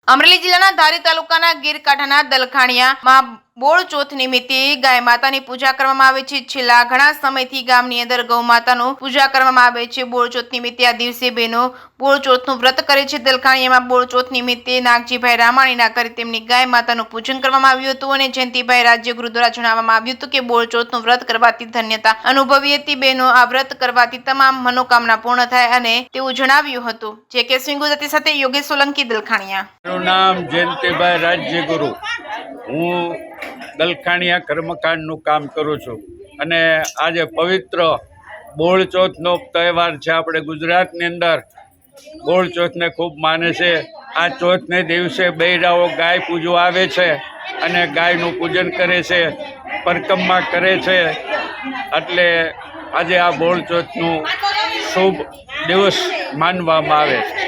અમરેલી જિલ્લાના ધારી તાલુકાના ગીરકાંઠાના દલખાણીયામાં બોળ ચોથ નિમિત્તે ગાય માતાની પૂજા કરવામાં આવે છે। છેલ્લા ઘણા સમયથી ગામની અંદર ગૌ માતાનું પૂજા કરવામાં આવે છે। બોળ ચોથ નિમિત્તે આ દિવસે બહેનો બોળ ચોથનું વ્રત કરે છે। દલખાણીયામાં બોળ ચોથ નિમિત્તે નાગજીભાઈ રામાણીના ઘરે તેમની ગાય માતાનું પૂજન કરવામાં આવ્યું હતું અને જયંતિભાઈ રાજ્યગુરુ દ્વારા જણાવવામાં આવ્યું હતું કે બોળ ચોથનું વ્રત કરવાથી ધન્યતા અનુભવી હતી। બહેનો આ વ્રત કરવાથી તમામ મનોકામના પૂર્ણ થાય અને તેવું જણાવ્યું હતું। જે કે સિંગુદતી સાથે યોગેશ સોલંકી દલખાણીયા। મારું નામ જયંતિભાઈ રાજ્યગુરુ, હું દલખાણીયા કર્મકાંડનું કામ કરું છું અને આજે પવિત્ર બોળ ચોથનો તહેવાર છે। આપણે ગુજરાતની અંદર બોળ ચોથને ખૂબ માને છે। આ ચોથને દિવસે બૈરાઓ ગાય પૂજવા આવે છે અને ગાયનું પૂજન કરે છે, પરિક્રમા કરે છે। એટલે આજે આ બોળ ચોથનું શુભ દિવસ માનવામાં આવે છે।